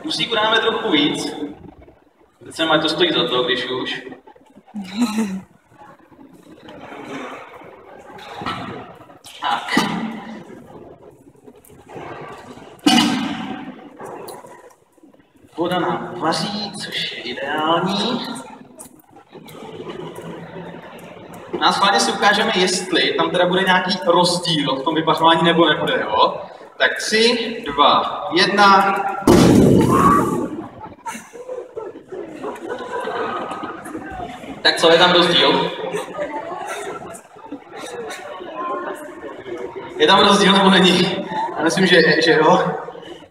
Dusíku dáme trochu víc. Teď se to stojí za to, když už. Tak. Voda nám vaří, což je ideální. A schválně si ukážeme, jestli tam teda bude nějaký rozdíl v tom vypařování nebo nebude, jo? Tak 3, 2, 1. Tak co, je tam rozdíl? Je tam rozdíl nebo není? Já myslím, že jo.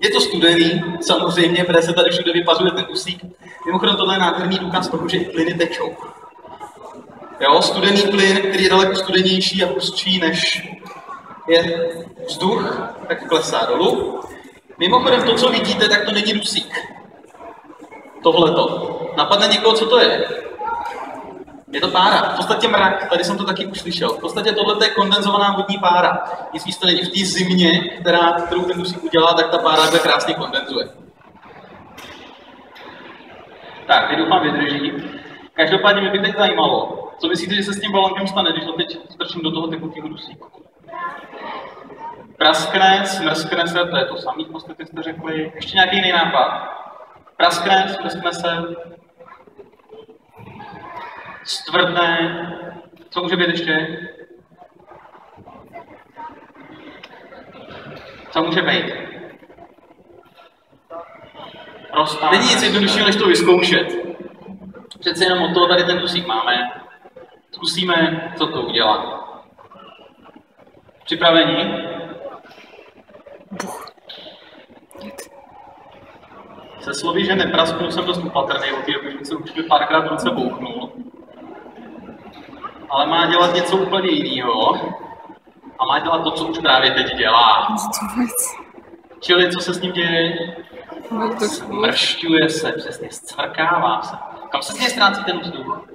Je to studený, samozřejmě, protože se tady všude vypařuje ten dusík. Mimochodem tohle je nádherný důkaz toho, že plyny tečou. Jo, studený plyn, který je daleko studenější a hustší než je vzduch, tak klesá dolů. Mimochodem to, co vidíte, tak to není dusík. Tohleto. Napadne někoho, co to je? Je to pára. V podstatě mrak, tady jsem to taky už slyšel. V podstatě tohle je kondenzovaná vodní pára. Nic víc to není. V té zimě, kterou ten dusík udělá, tak ta pára se krásně kondenzuje. Tak, teď doufám vydrží. Každopádně mě by teď zajímalo, co myslíte, že se s tím balonkem stane, když to teď strčím do toho tekutého dusíku? Praskne, smrskne se, to je to samý, v podstatě jste řekli. Ještě nějaký jiný nápad? Praskne, smrskne se, stvrdne, co může být ještě? Co může být? Roztáhne. Není nic jednoduššího, než to vyzkoušet. Přece jenom od toho tady ten dusík máme. Zkusíme, co to udělá. Připraveni? Se slovy, že neprasknu, jsem dost opatrný, od té doby, že jsem už párkrát v ruce bouchnul. Ale má dělat něco úplně jiného. A má dělat to, co už právě teď dělá. Čili, co se s ním děje? Smršťuje se, přesně, zcvrkává se. Kam se s něj ztrácí ten vzduch?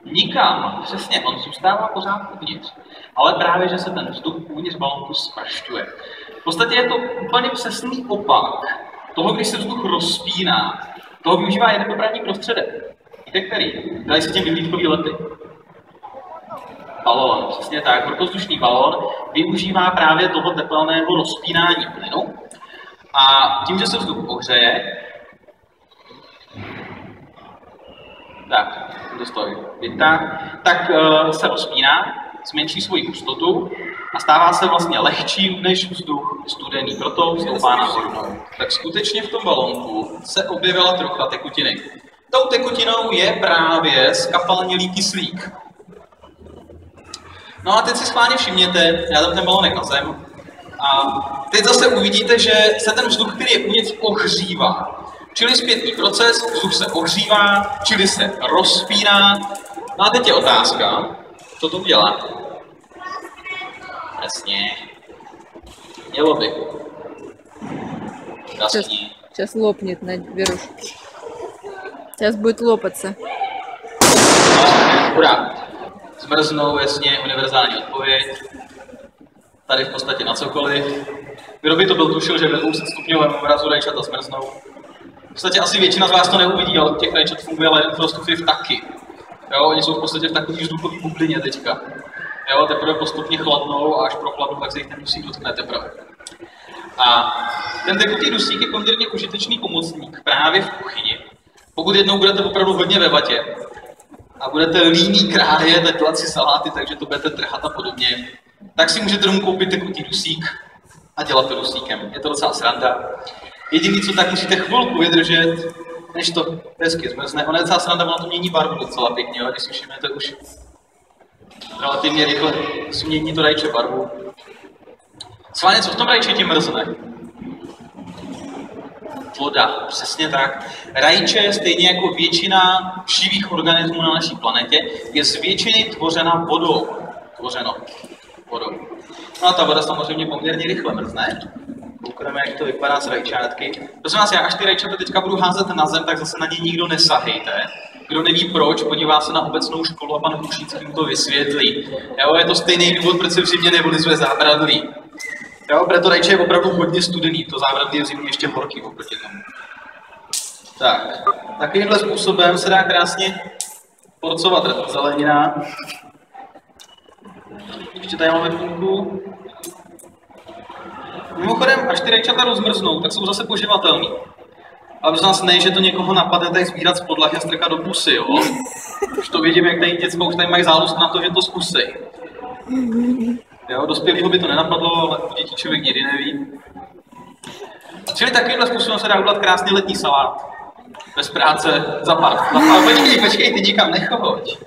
Nikam, přesně, on zůstává pořád uvnitř. Ale právě, že se ten vzduch uvnitř balónku smršťuje. V podstatě je to úplně přesný opak toho, když se vzduch rozpíná. Toho využívá jeden dopravní prostředek. Víte který? Dali se tím vyhlídkový lety. Balón, přesně tak. Horkovzdušný balón využívá právě toho tepelného rozpínání plynu. A tím, že se vzduch ohřeje, tak, to stojí, tak se rozpíná, zmenší svoji hustotu a stává se vlastně lehčím než vzduch studený, proto stoupá nahoru. Tak skutečně v tom balónku se objevila trocha tekutiny. Tou tekutinou je právě skapalnělý kyslík. No a teď si schválně všimněte, já dám ten balónek na zem, a teď zase uvidíte, že se ten vzduch, který je uvnitř, ohřívá. Čili zpětný proces, vzduch se ohřívá, čili se rozpíná. No a teď je otázka, co to udělá? Jasně. Mělo by. Сейчас лопнет, Веруш. Сейчас будет лопаться. Hurá. Zmrznou, jasně, univerzální odpověď. Tady v podstatě na cokoliv. Kdo by to byl tušil, že ve 200 stupňovém mrazu rajčata zmrznou. V podstatě asi většina z vás to neuvidí, ale těch rajčat funguje Laden Frostův taky. Jo, oni jsou v podstatě v takový vzduchový bublině teďka. Jo, teprve postupně chladnou a až prochladnou, tak se jich ten dusík dotkne teprve. A ten tekutý dusík je poměrně užitečný pomocník právě v kuchyni. Pokud jednou budete opravdu hodně ve vatě a budete líný krájet, dělat si saláty, takže to budete trhat a podobně, tak si můžete domů koupit tekutý dusík a dělat to dusíkem. Je to docela sranda. Jediný, co tak musíte chvilku vydržet, než to hezky zmrzne. Ono je docela sranda, ono to mění barvu docela pěkně, jo? Když si všimnete už relativně rychle změní to rajče barvu. Schválně, co v tom rajčeti mrzne? Voda, přesně tak. Rajče, stejně jako většina živých organismů na naší planetě, je z většiny tvořena vodou. No a ta voda samozřejmě poměrně rychle mrzne. Koukneme, jak to vypadá s rajčátky. Prosím vás, já až ty rajčata teďka budu házet na zem, tak zase na ně nikdo nesahejte. Kdo neví proč, podívá se na obecnou školu a pan Hušínský mu to vysvětlí. Jo, je to stejný důvod, proč se v zimě nevylizuje zábradlí. Jo, proto rajče je opravdu hodně studený, to zábradlí je v zimě ještě horký oproti tomu. Tak, takovýmhle způsobem se dá krásně porcovat zelenina. Ještě tady máme půlku. Mimochodem, až ty rajčata rozmrznou, tak jsou zase poživatelný. Ale prosím vás, ne, že to někoho napadne tady sbírat z podlahy a strkat do pusy, jo? Už to vidím, jak tady děcka už tady mají zálust na to, že to zkusej. Jo, dospělýho by to nenapadlo, ale u dětí člověk nikdy neví. Čili takovýmhle způsobem se dá udělat krásný letní salát. Bez práce, za pár. Počkej, ty nikam nechoď.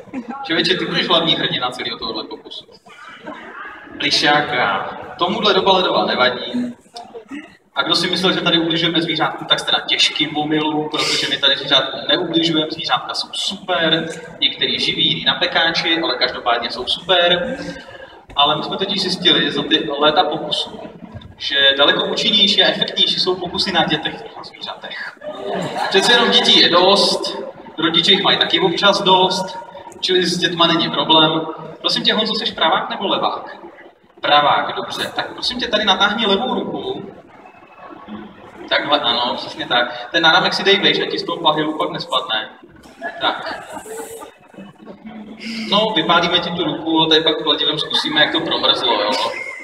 Člověče, ty budeš hlavní hrdina celého tohohle pokusu. Plišáka. Tomuhle doba ledová nevadí. A kdo si myslel, že tady ubližujeme zvířátkům, tak jste na těžkým omylu, protože my tady zvířátkům neubližujeme, zvířátka jsou super, některý živí, jiný na pekáči, ale každopádně jsou super. Ale my jsme totiž zjistili za ty léta pokusů, že daleko účinnější a efektnější jsou pokusy na dětech než na zvířatech. Přece jenom dětí je dost, rodiče jich mají taky občas dost, čili s dětma není problém. Prosím tě, Honzo, jsi pravák nebo levák? Pravák, dobře. Tak prosím tě, tady natáhni levou ruku. Takhle, ano, přesně tak. Ten náramek si dej vejš, ať ti z toho pahilu pak nespadne. Tak. No, vypálíme ti tu ruku, tady pak kladivem zkusíme, jak to promrzlo, jo.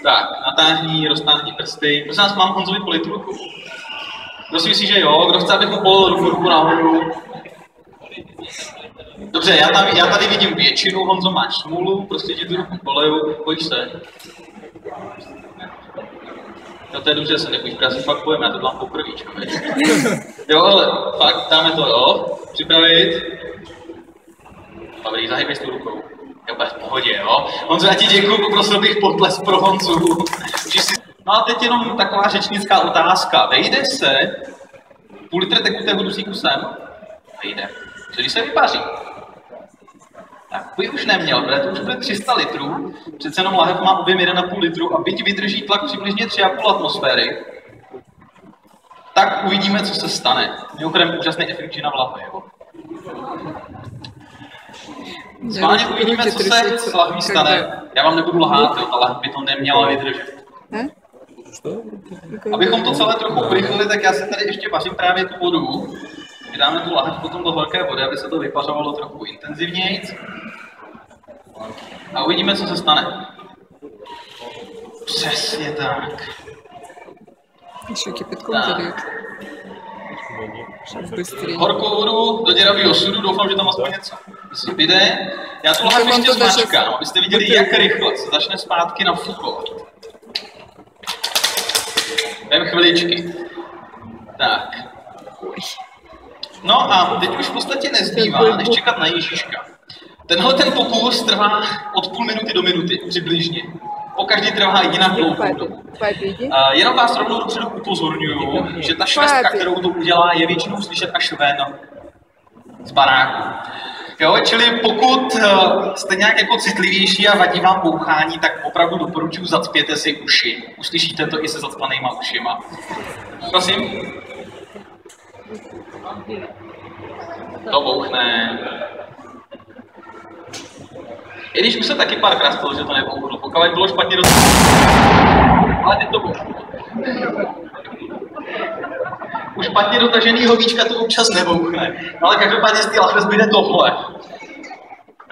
Tak, natáhni, roztáhni prsty. Prosím nás, mám Honzovi polit ruku. Kdo si myslí, že jo? Kdo chce, abych mu polil ruku nahoru? Dobře, já tady vidím většinu, Honzo, máš smůlu, prostě ti tu ruku poliju, bojíš se? Jo, to je dobře, se nebojím, já si fakt bojím, já to dělám poprvíčko, veď? Jo, ale fakt, dáme to, jo? Připravit? Dobrý, zahybej s tou rukou. Jo, v pohodě, jo? Honzo, já ti děkuju, poprosil bych potles pro Honzu. No a teď jenom taková řečnická otázka. Vejde se půl litr tekutého dusíku sem? Vejde. Co když se vypaří? Tak by už neměl, protože to už bude 300 litrů, přece jenom lahev má objem 1,5 litru a byť vydrží tlak přibližně 3,5 atmosféry, tak uvidíme, co se stane. Mimochodem úžasný efekt na lahvi, jo. Schválně uvidíme, co se s lahví stane. Já vám nebudu lhát, jo, ta lahev by to neměla vydržet. Abychom to celé trochu urychlili, tak já si tady ještě vařím právě tu vodu. Vydáme tu lahev potom do horké vody, aby se to vypařovalo trochu intenzivněji. A uvidíme, co se stane. Přesně tak. Ještě kipětkou tady. Horkou vodu do děravého sudu, doufám, že tam aspoň něco vyjde. Já tu lahev ještě zmačkám, abyste viděli, jak rychle se začne zpátky nafukovat. Jdem chviličky. Tak. No a teď už v podstatě nezbývá, než čekat na Ježíška. Tenhle ten pokus trvá od půl minuty do minuty, přibližně. Pokaždý trvá jinak dlouhou dobu. Jenom vás rovnou dopředu upozorňuju, že ta švestka, kterou to udělá, je většinou slyšet až ven z baráku. Jo, čili pokud jste nějak jako citlivější a vadí vám bouchání, tak opravdu doporučuji, zacpěte si uši. Uslyšíte to i se zacpanýma ušima. Prosím. To bouchne. I když už se taky párkrát stalo, že to nebouchlo. Pokud bylo špatně ale teď to bouchlo. U špatně dotaženýho víčka to občas nebouchne. Ale každopádně z té lahev zbyde tohle.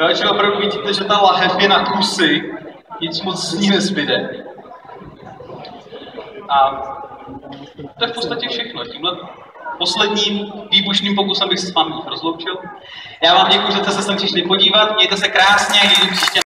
Jo, čili opravdu vidíte, že ta lahev je na kusy. Nic moc z ní nezbyde. A to je v podstatě všechno. Tímhle posledním výbušným pokusem bych se s vámi rozloučil. Já vám děkuji, že jste se sem přišli podívat. Mějte se krásně, někdy příště.